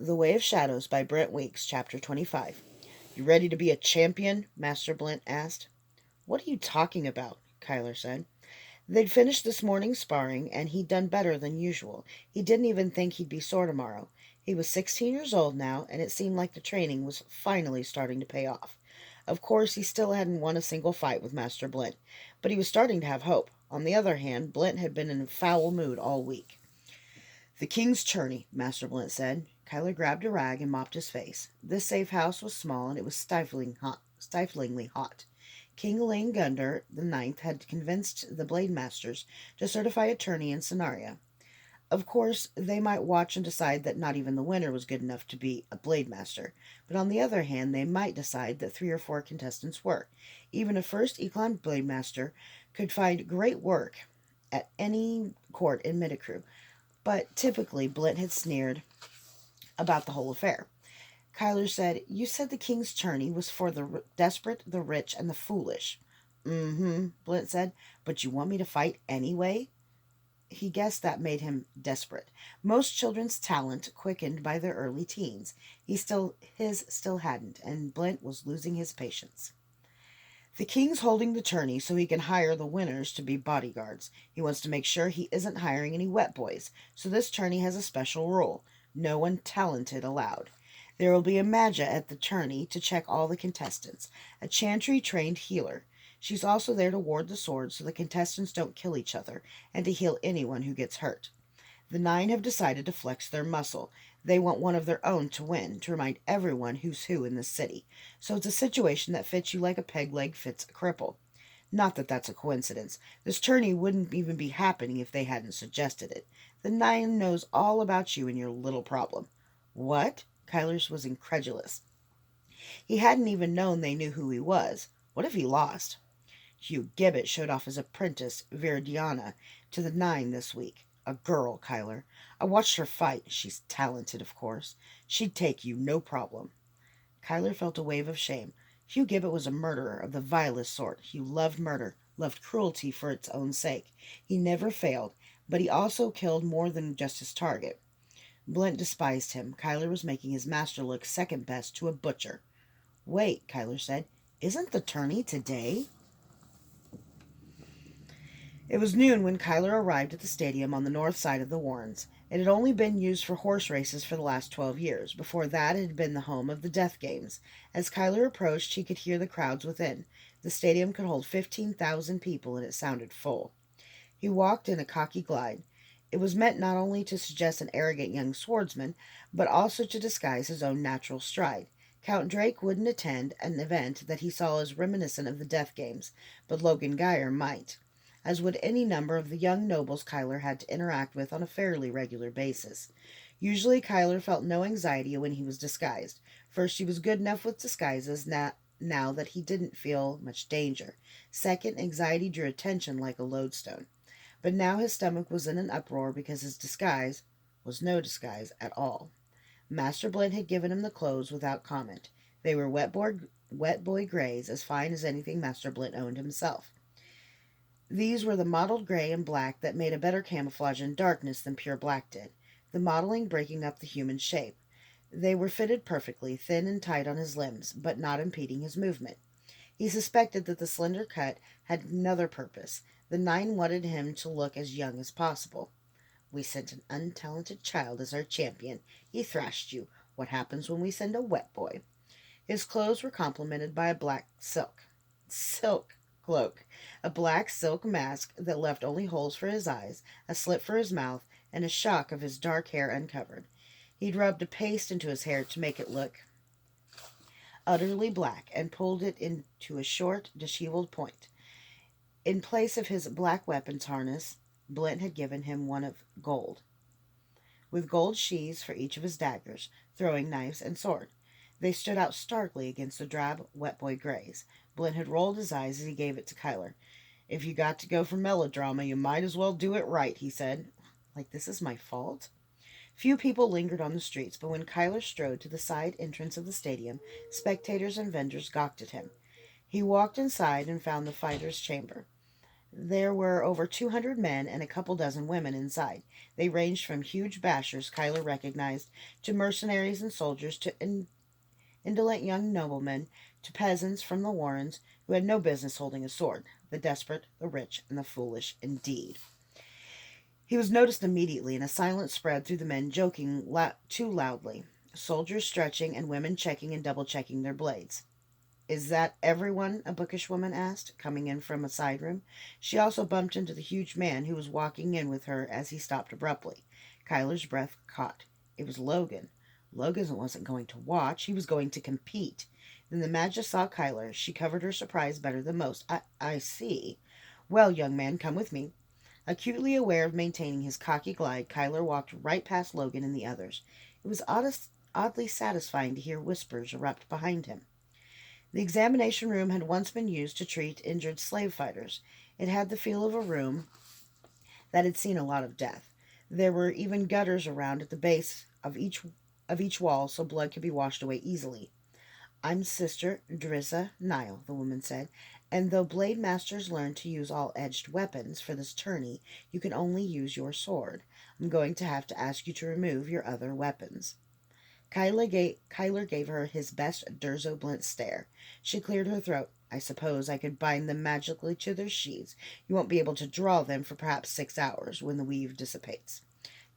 The Way of Shadows by Brent Weeks, Chapter 25. You ready to be a champion? Master Blint asked. What are you talking about? Kyler said. They'd finished this morning's sparring, and he'd done better than usual. He didn't even think he'd be sore tomorrow. He was 16 years old now, and it seemed like the training was finally starting to pay off. Of course, he still hadn't won a single fight with Master Blint, but he was starting to have hope. On the other hand, Blint had been in a foul mood all week. The king's tourney, Master Blint said. Kyler grabbed a rag and mopped his face. This safe house was small, and it was stiflingly hot. King Elaine Gunder the Ninth had convinced the Blade Masters to certify a tourney in Scenaria. Of course, they might watch and decide that not even the winner was good enough to be a Blade Master, but on the other hand, they might decide that 3 or 4 contestants were. Even a first Echelon Blade Master could find great work at any court in Midicrew, but typically Blint had sneered about the whole affair. Kyler said, You said the king's tourney was for the desperate, the rich, and the foolish. Mm-hmm, Blint said, but you want me to fight anyway? He guessed that made him desperate. Most children's talent quickened by their early teens. His still hadn't, and Blint was losing his patience. The king's holding the tourney so he can hire the winners to be bodyguards. He wants to make sure he isn't hiring any wet boys, so this tourney has a special rule. No one talented allowed. There will be a Maga at the tourney to check all the contestants, a Chantry-trained healer. She's also there to ward the sword so the contestants don't kill each other, and to heal anyone who gets hurt. The 9 have decided to flex their muscle. They want one of their own to win, to remind everyone who's who in the city. So it's a situation that fits you like a peg leg fits a cripple. Not that that's a coincidence. This tourney wouldn't even be happening if they hadn't suggested it. The 9 knows all about you and your little problem. What? Kyler was incredulous. He hadn't even known they knew who he was. What if he lost? Hugh Gibbet showed off his apprentice, Viridiana, to the 9 this week. A girl, Kyler. I watched her fight. She's talented, of course. She'd take you, no problem. Kyler felt a wave of shame. Hugh Gibbet was a murderer of the vilest sort. He loved murder, loved cruelty for its own sake. He never failed, but he also killed more than just his target. Blint despised him. Kyler was making his master look second best to a butcher. Wait, Kyler said. Isn't the tourney today? It was noon when Kyler arrived at the stadium on the north side of the Warrens. It had only been used for horse races for the last 12 years. Before that, it had been the home of the Death Games. As Kyler approached, he could hear the crowds within. The stadium could hold 15,000 people, and it sounded full. He walked in a cocky glide. It was meant not only to suggest an arrogant young swordsman, but also to disguise his own natural stride. Count Drake wouldn't attend an event that he saw as reminiscent of the Death Games, but Logan Geyer might, as would any number of the young nobles Kyler had to interact with on a fairly regular basis. Usually Kyler felt no anxiety when he was disguised. First, he was good enough with disguises now that he didn't feel much danger. Second, anxiety drew attention like a lodestone. But now his stomach was in an uproar because his disguise was no disguise at all. Master Blint had given him the clothes without comment. They were wet boy grays, as fine as anything Master Blint owned himself. These were the mottled gray and black that made a better camouflage in darkness than pure black did, the mottling breaking up the human shape. They were fitted perfectly, thin and tight on his limbs, but not impeding his movement. He suspected that the slender cut had another purpose. The 9 wanted him to look as young as possible. We sent an untalented child as our champion. He thrashed you. What happens when we send a wet boy? His clothes were complemented by a black silk cloak, a black silk mask that left only holes for his eyes, a slit for his mouth, and a shock of his dark hair uncovered. He'd rubbed a paste into his hair to make it look utterly black, and pulled it into a short, disheveled point. In place of his black weapons harness, Blint had given him one of gold, with gold sheaths for each of his daggers, throwing knives, and sword. They stood out starkly against the drab, wet boy grays. Blint had rolled his eyes as he gave it to Kyler. If you got to go for melodrama, you might as well do it right, he said. Like this is my fault? Few people lingered on the streets, but when Kyler strode to the side entrance of the stadium, spectators and vendors gawked at him. He walked inside and found the fighter's chamber. There were over 200 men and a couple dozen women inside. They ranged from huge bashers Kyler recognized to mercenaries and soldiers to indolent young noblemen to peasants from the Warrens who had no business holding a sword. The desperate, the rich, and the foolish indeed. He was noticed immediately, and a silence spread through the men joking too loudly, soldiers stretching and women checking and double checking their blades. Is that everyone? A bookish woman asked, coming in from a side room. She also bumped into the huge man who was walking in with her as he stopped abruptly. Kyler's breath caught. It was Logan. Logan wasn't going to watch, he was going to compete. Then the Magus saw Kyler. She covered her surprise better than most. I see. Well, young man, come with me. Acutely aware of maintaining his cocky glide, Kyler walked right past Logan and the others. It was oddly satisfying to hear whispers erupt behind him. The examination room had once been used to treat injured slave fighters. It had the feel of a room that had seen a lot of death. There were even gutters around at the base of each wall so blood could be washed away easily. I'm Sister Drissa Nile, the woman said, and though blade masters learn to use all edged weapons for this tourney, you can only use your sword. I'm going to have to ask you to remove your other weapons. Kyler gave her his best Durzo Blint stare. She cleared her throat. I suppose I could bind them magically to their sheaths. You won't be able to draw them for perhaps 6 hours when the weave dissipates.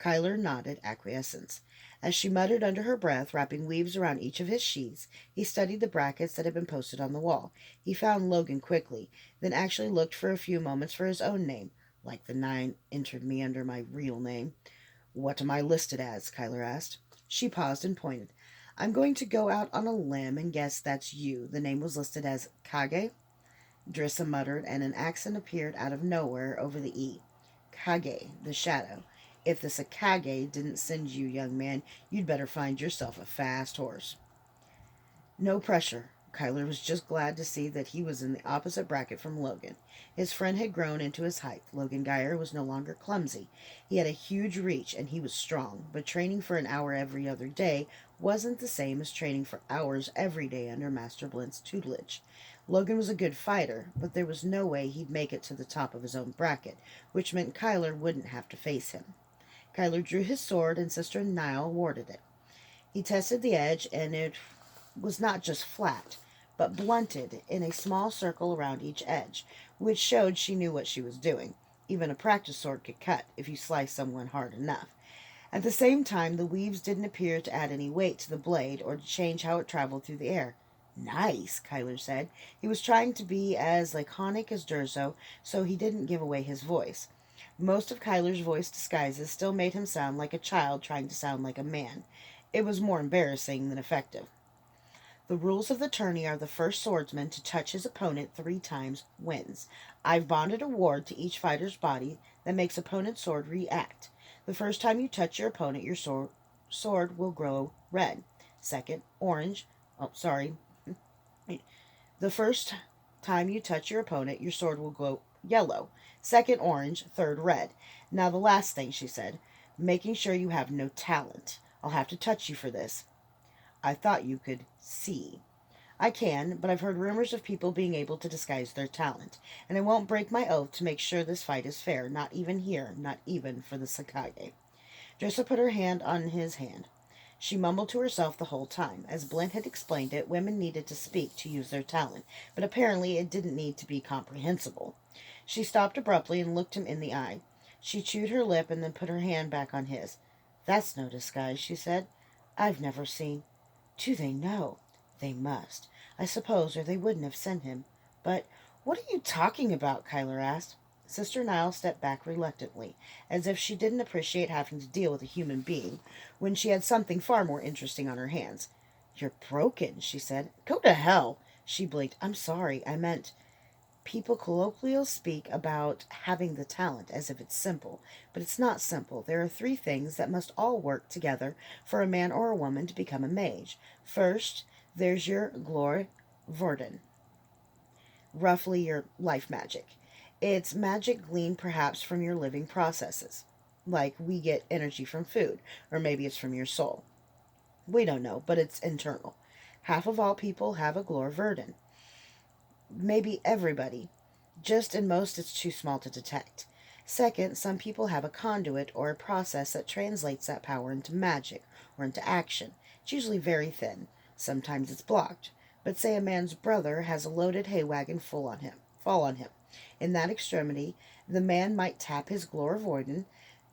Kyler nodded acquiescence. As she muttered under her breath, wrapping weaves around each of his sheaths, he studied the brackets that had been posted on the wall. He found Logan quickly, then actually looked for a few moments for his own name. Like the 9 entered me under my real name. What am I listed as? Kyler asked. She paused and pointed. I'm going to go out on a limb and guess that's you. The name was listed as Kage. Drissa muttered, and an accent appeared out of nowhere over the E. Kage, the shadow. If the Sakage didn't send you, young man, you'd better find yourself a fast horse. No pressure. Kyler was just glad to see that he was in the opposite bracket from Logan. His friend had grown into his height. Logan Geyer was no longer clumsy. He had a huge reach and he was strong, but training for an hour every other day wasn't the same as training for hours every day under Master Blint's tutelage. Logan was a good fighter, but there was no way he'd make it to the top of his own bracket, which meant Kyler wouldn't have to face him. Kyler drew his sword and Sister Nile warded it. He tested the edge, and it was not just flat, but blunted in a small circle around each edge, which showed she knew what she was doing. Even a practice sword could cut if you slice someone hard enough. At the same time, the weaves didn't appear to add any weight to the blade or to change how it traveled through the air. Nice, Kyler said. He was trying to be as laconic as Durzo, so he didn't give away his voice. Most of Kyler's voice disguises still made him sound like a child trying to sound like a man. It was more embarrassing than effective. The rules of the tourney are the first swordsman to touch his opponent 3 times wins. I've bonded a ward to each fighter's body that makes opponent's sword react. The first time you touch your opponent, your sword will glow red. Second, orange. Oh, sorry. The first time you touch your opponent, your sword will glow yellow. Second, orange. Third, red. Now the last thing, she said, making sure you have no talent. I'll have to touch you for this. I thought you could see. I can, but I've heard rumors of people being able to disguise their talent, and I won't break my oath to make sure this fight is fair, not even here, not even for the Sakage. Drissa put her hand on his hand. She mumbled to herself the whole time. As Blint had explained it, women needed to speak to use their talent, but apparently it didn't need to be comprehensible. She stopped abruptly and looked him in the eye. She chewed her lip and then put her hand back on his. That's no disguise, she said. I've never seen. Do they know? They must, I suppose, or they wouldn't have sent him. But what are you talking about? Kyler asked. Sister Nile stepped back reluctantly, as if she didn't appreciate having to deal with a human being when she had something far more interesting on her hands. You're broken, she said. Go to hell, she blinked. I'm sorry, I meant... People colloquially speak about having the talent as if it's simple, but it's not simple. There are 3 things that must all work together for a man or a woman to become a mage. First, there's your Glor Verdun, roughly your life magic. It's magic gleaned perhaps from your living processes, like we get energy from food, or maybe it's from your soul. We don't know, but it's internal. Half of all people have a Glor Verdun. Maybe everybody. Just in most, it's too small to detect. Second, some people have a conduit or a process that translates that power into magic or into action. It's usually very thin. Sometimes it's blocked. But say a man's brother has a loaded hay wagon fall on him. In that extremity, the man might tap his Gloravoiden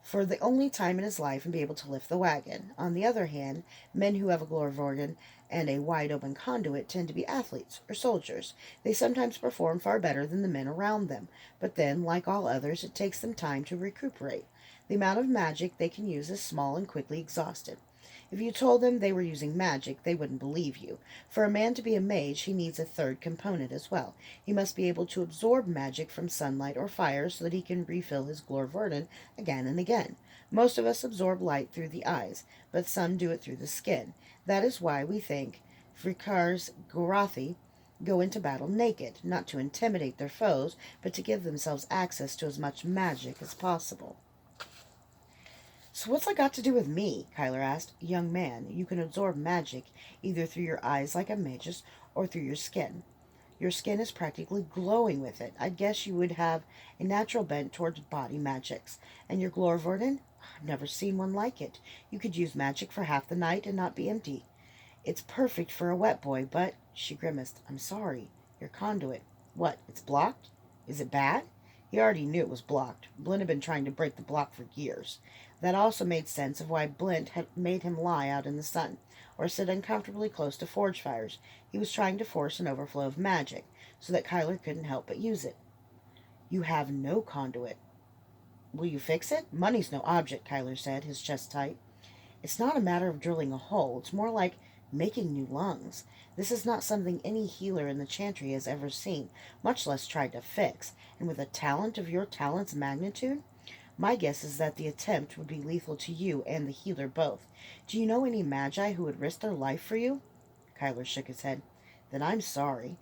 for the only time in his life and be able to lift the wagon. On the other hand, men who have a Gloravoiden and a wide open conduit tend to be athletes or soldiers. They sometimes perform far better than the men around them, but then, like all others, it takes them time to recuperate. The amount of magic they can use is small and quickly exhausted. If you told them they were using magic, they wouldn't believe you. For a man to be a mage, he needs a third component as well. He must be able to absorb magic from sunlight or fire so that he can refill his Glorvorden again and again. Most of us absorb light through the eyes, but some do it through the skin. That is why we think Frikars Gorathi go into battle naked, not to intimidate their foes, but to give themselves access to as much magic as possible. So what's that got to do with me? Kyler asked. Young man, you can absorb magic either through your eyes like a magus or through your skin. Your skin is practically glowing with it. I'd guess you would have a natural bent towards body magics. And your Glorvorden? I've never seen one like it. You could use magic for half the night and not be empty. It's perfect for a wet boy, but, she grimaced, I'm sorry. Your conduit. What, it's blocked? Is it bad? He already knew it was blocked. Blint had been trying to break the block for years. That also made sense of why Blint had made him lie out in the sun, or sit uncomfortably close to forge fires. He was trying to force an overflow of magic, so that Kyler couldn't help but use it. You have no conduit. Will you fix it? Money's no object, Kyler said, his chest tight. It's not a matter of drilling a hole. It's more like making new lungs. This is not something any healer in the Chantry has ever seen, much less tried to fix. And with a talent of your talent's magnitude, my guess is that the attempt would be lethal to you and the healer both. Do you know any magi who would risk their life for you? Kyler shook his head. Then I'm sorry.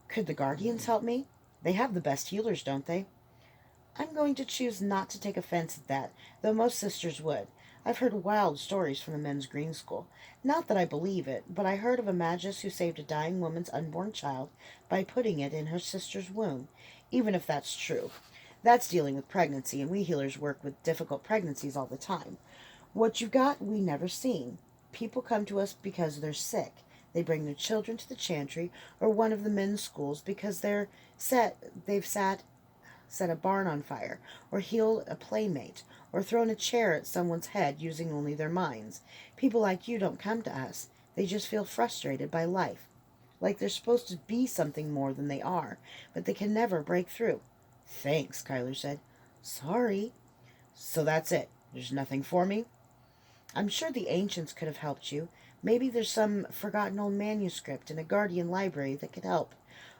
Could the Guardians help me? They have the best healers, don't they? I'm going to choose not to take offense at that, though most sisters would. I've heard wild stories from the men's green school. Not that I believe it, but I heard of a magus who saved a dying woman's unborn child by putting it in her sister's womb. Even if that's true. That's dealing with pregnancy, and we healers work with difficult pregnancies all the time. What you've got, we never seen. People come to us because they're sick. They bring their children to the chantry or one of the men's schools because they've set a barn on fire, or healed a playmate, or thrown a chair at someone's head using only their minds. People like you don't come to us. They just feel frustrated by life. Like they're supposed to be something more than they are, but they can never break through. Thanks, Kyler said. Sorry. So that's it. There's nothing for me? I'm sure the ancients could have helped you. Maybe there's some forgotten old manuscript in a guardian library that could help.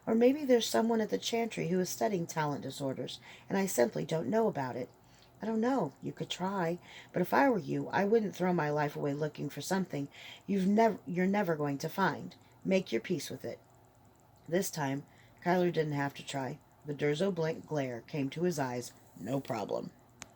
Or maybe there's someone at the chantry who is studying talent disorders, and I simply don't know about it. I don't know. You could try. But if I were you, I wouldn't throw my life away looking for something you're never going to find. Make your peace with it. This time, Kyler didn't have to try. The Durzo Blink glare came to his eyes. No problem.